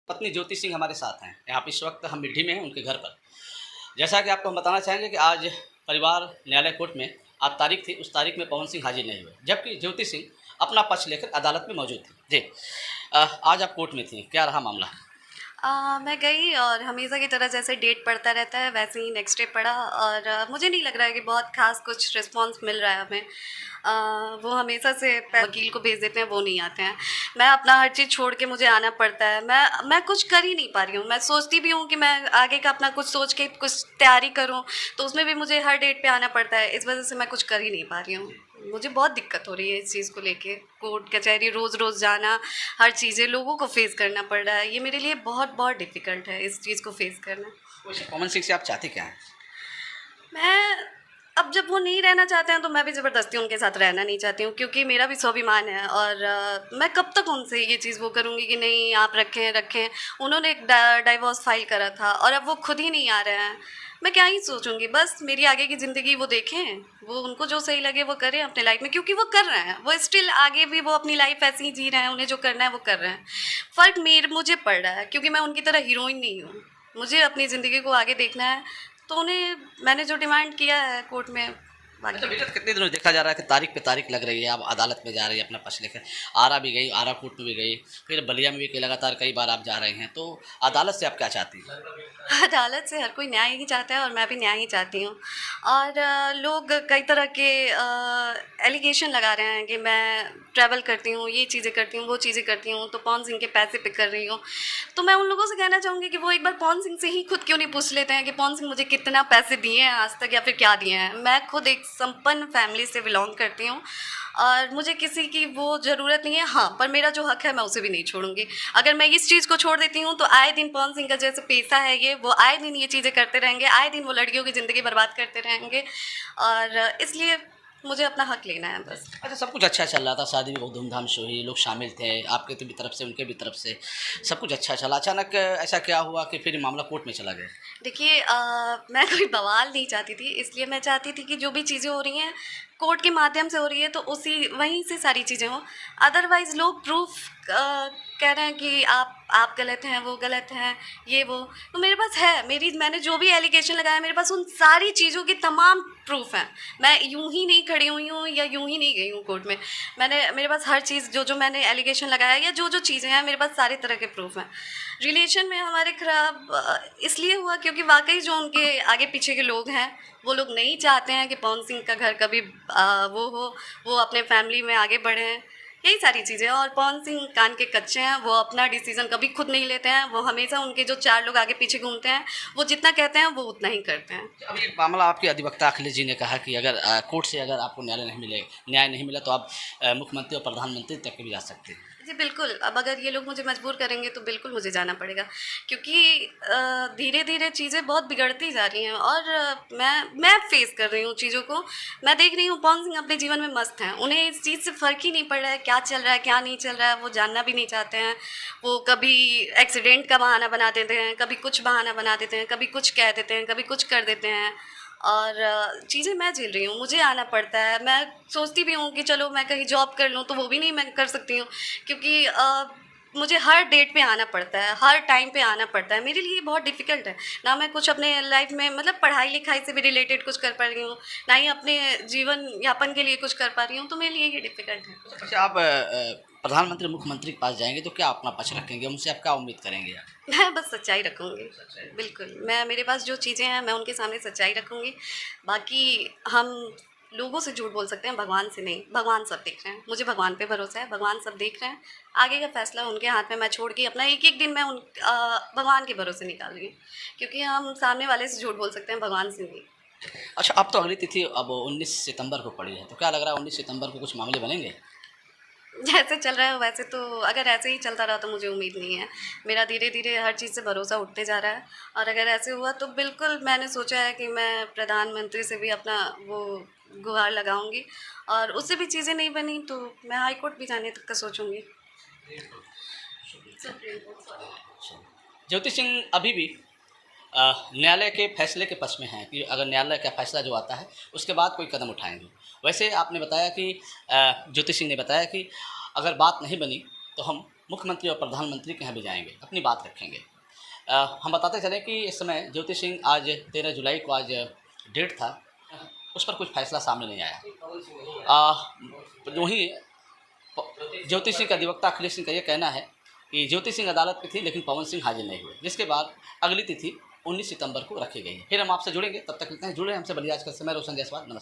पत्नी ज्योति सिंह हमारे साथ हैं। यहाँ पे इस वक्त हम मिड्ढी में हैं उनके घर पर। जैसा कि आपको हम बताना चाहेंगे कि आज परिवार न्यायालय कोर्ट में आज तारीख थी, उस तारीख में पवन सिंह हाजिर नहीं हुए, जबकि ज्योति सिंह अपना पक्ष लेकर अदालत में मौजूद थी। जी, आज आप कोर्ट में थी, क्या रहा मामला? मैं गई और हमेशा की तरह जैसे डेट पड़ता रहता है वैसे ही नेक्स्ट डे पड़ा और मुझे नहीं लग रहा है कि बहुत ख़ास कुछ रिस्पांस मिल रहा है हमें। वो हमेशा से वकील को भेज देते हैं, वो नहीं आते हैं। मैं अपना हर चीज़ छोड़ के मुझे आना पड़ता है। मैं कुछ कर ही नहीं पा रही हूँ। मैं सोचती भी हूँ कि मैं आगे का अपना कुछ सोच के कुछ तैयारी करूँ, तो उसमें भी मुझे हर डेट पे आना पड़ता है। इस वजह से मैं कुछ कर ही नहीं पा रही हूँ। मुझे बहुत दिक्कत हो रही है इस चीज़ को लेके। कोर्ट कचहरी रोज़ रोज़ जाना, हर चीज़ें लोगों को फेस करना पड़ रहा है। ये मेरे लिए बहुत बहुत डिफ़िकल्ट है इस चीज़ को फेस करना। वैसे पवन सिंह से आप चाहते क्या हैं? मैं अब जब वो नहीं रहना चाहते हैं तो मैं भी ज़बरदस्ती उनके साथ रहना नहीं चाहती हूँ, क्योंकि मेरा भी स्वाभिमान है और मैं कब तक उनसे ये चीज़ वो करूँगी कि नहीं आप रखें। उन्होंने एक डाइवोर्स फाइल करा था और अब वो खुद ही नहीं आ रहे हैं। मैं क्या ही सोचूंगी, बस मेरी आगे की ज़िंदगी वो देखें, वो उनको जो सही लगे वो करें अपने लाइफ में, क्योंकि वो कर रहे हैं, वो स्टिल आगे भी वो अपनी लाइफ ऐसी ही जी रहे हैं। उन्हें जो करना है वो कर रहे हैं। फ़र्क मुझे पड़ रहा है, क्योंकि मैं उनकी तरह हीरोइन नहीं हूँ। मुझे अपनी ज़िंदगी को आगे देखना है, तो उन्हें मैंने जो डिमांड किया है कोर्ट में, अच्छा बाकी बेटा, कितने दिनों से देखा जा रहा है कि तारीख पे तारीख लग रही है, आप अदालत में जा रही है अपना पक्ष लेकर। आरा भी गई, आरा कोर्ट में भी गई, फिर बलिया में भी कई लगातार कई बार आप जा रहे हैं, तो अदालत से आप क्या चाहती हैं? अदालत से हर कोई न्याय ही चाहता है और मैं भी न्याय ही चाहती हूँ। और लोग कई तरह के एलिगेशन लगा रहे हैं कि मैं ट्रैवल करती हूँ, ये चीज़ें करती हूँ, वो चीज़ें करती हूँ, तो पवन सिंह के पैसे पे कर रही हूँ। तो मैं उन लोगों से कहना चाहूँगी कि वो एक बार पवन सिंह से ही खुद क्यों नहीं पूछ लेते हैं कि पवन सिंह मुझे कितना पैसे दिए हैं आज तक, या फिर क्या दिए हैं। मैं खुद एक संपन्न फैमिली से बिलोंग करती हूँ और मुझे किसी की वो ज़रूरत नहीं है। हाँ, पर मेरा जो हक है मैं उसे भी नहीं छोड़ूंगी। अगर मैं इस चीज़ को छोड़ देती हूँ तो आए दिन पवन सिंह का जैसे पेशा है ये, वो आए दिन ये चीज़ें करते रहेंगे, आए दिन वो लड़कियों की ज़िंदगी बर्बाद करते रहेंगे। और इसलिए मुझे अपना हक लेना है बस। अच्छा, सब कुछ अच्छा चल रहा था, शादी भी बहुत धूमधाम से हुई, लोग शामिल थे, आपके तो भी तरफ से उनके भी तरफ से सब कुछ अच्छा चला। अचानक ऐसा क्या हुआ कि फिर मामला कोर्ट में चला गया? देखिए, मैं कोई बवाल नहीं चाहती थी, इसलिए मैं चाहती थी कि जो भी चीज़ें हो रही हैं कोर्ट के माध्यम से हो रही है, तो उसी वहीं से सारी चीज़ें हों। अदरवाइज़ लोग प्रूफ कह रहे हैं कि आप गलत हैं, वो गलत हैं, ये वो। तो मेरे पास है, मैंने जो भी एलिगेशन लगाया मेरे पास उन सारी चीज़ों की तमाम प्रूफ हैं। मैं यूं ही नहीं खड़ी हुई हूँ या यूं ही नहीं गई हूँ कोर्ट में। मेरे पास हर चीज़ जो मैंने एलिगेशन लगाया या जो चीज़ें हैं, मेरे पास सारे तरह के प्रूफ हैं। रिलेशन में हमारे ख़राब इसलिए हुआ क्योंकि वाकई जो उनके आगे पीछे के लोग हैं, वो लोग नहीं चाहते हैं कि पवन सिंह का घर कभी वो अपने फैमिली में आगे बढ़ें। यही सारी चीज़ें। और पवन सिंह कान के कच्चे हैं, वो अपना डिसीज़न कभी खुद नहीं लेते हैं। वो हमेशा उनके जो 4 लोग आगे पीछे घूमते हैं, वो जितना कहते हैं वो उतना ही करते हैं। अभी एक मामला आपके अधिवक्ता अखिलेश जी ने कहा कि अगर कोर्ट से अगर आपको न्याय नहीं मिला तो आप मुख्यमंत्री और प्रधानमंत्री तक के भी जा सकते हैं। जी बिल्कुल, अब अगर ये लोग मुझे मजबूर करेंगे तो बिल्कुल मुझे जाना पड़ेगा, क्योंकि धीरे-धीरे चीज़ें बहुत बिगड़ती जा रही हैं और मैं फ़ेस कर रही हूँ चीज़ों को। मैं देख रही हूँ पवन सिंह अपने जीवन में मस्त हैं, उन्हें इस चीज़ से फ़र्क ही नहीं पड़ रहा है क्या चल रहा है, क्या नहीं चल रहा है, वो जानना भी नहीं चाहते हैं। वो कभी एक्सीडेंट का बहाना बना देते हैं, कभी कुछ बहाना बना देते हैं, कभी कुछ कह देते हैं, कभी कुछ कर देते हैं। और चीज़ें मैं झेल रही हूँ, मुझे आना पड़ता है। मैं सोचती भी हूँ कि चलो मैं कहीं जॉब कर लूँ, तो वो भी नहीं मैं कर सकती हूँ, क्योंकि मुझे हर डेट पे आना पड़ता है, हर टाइम पे आना पड़ता है। मेरे लिए बहुत डिफ़िकल्ट है। ना मैं कुछ अपने लाइफ़ में मतलब पढ़ाई-लिखाई से भी रिलेटेड कुछ कर पा रही हूँ, ना ही अपने जीवन यापन के लिए कुछ कर पा रही हूँ, तो मेरे लिए ये डिफ़िकल्ट है। अच्छा, आप प्रधानमंत्री मुख्यमंत्री के पास जाएंगे तो क्या अपना पक्ष रखेंगे, उनसे आप क्या उम्मीद करेंगे आप? मैं बस सच्चाई रखूँगी। बिल्कुल, मैं मेरे पास जो चीज़ें हैं मैं उनके सामने सच्चाई रखूँगी। बाकी हम लोगों से झूठ बोल सकते हैं, भगवान से नहीं। भगवान सब देख रहे हैं। मुझे भगवान पे भरोसा है, भगवान सब देख रहे हैं। आगे का फ़ैसला उनके हाथ में मैं छोड़ के अपना एक-एक दिन मैं भगवान के भरोसे निकाल रही हूँ, क्योंकि हम सामने वाले से झूठ बोल सकते हैं, भगवान से नहीं। अच्छा, अब तो अगली तिथि अब 19 सितंबर को पड़ी है, तो क्या लग रहा है 19 सितंबर को कुछ मामले बनेंगे? जैसे चल रहा है वैसे तो, अगर ऐसे ही चलता रहा तो मुझे उम्मीद नहीं है। मेरा धीरे-धीरे हर चीज़ से भरोसा उठते जा रहा है और अगर ऐसे हुआ तो बिल्कुल मैंने सोचा है कि मैं प्रधानमंत्री से भी अपना वो गुहार लगाऊँगी, और उससे भी चीज़ें नहीं बनी तो मैं हाई कोर्ट भी जाने तक का सोचूँगी। Supreme Court. ज्योति सिंह अभी भी न्यायालय के फैसले के पक्ष में हैं कि अगर न्यायालय का फैसला जो आता है उसके बाद कोई कदम उठाएंगे। वैसे आपने बताया कि ज्योति सिंह ने बताया कि अगर बात नहीं बनी तो हम मुख्यमंत्री और प्रधानमंत्री के यहाँ भी जाएंगे, अपनी बात रखेंगे। हम बताते चलें कि इस समय ज्योति सिंह, आज 13 जुलाई को आज डेट था, उस पर कुछ फैसला सामने नहीं आया। वहीं ज्योति सिंह का अधिवक्ता अखिलेश सिंह का ये कहना है कि ज्योति सिंह अदालत में थी लेकिन पवन सिंह हाजिर नहीं हुए, जिसके बाद अगली तिथि 19 सितंबर को रखी गई है। फिर हम आपसे जुड़ेंगे, तब तक लिखते हैं जुड़े हमसे। बलिया आज का समय, रोशन जायसवाल, नमस्कार।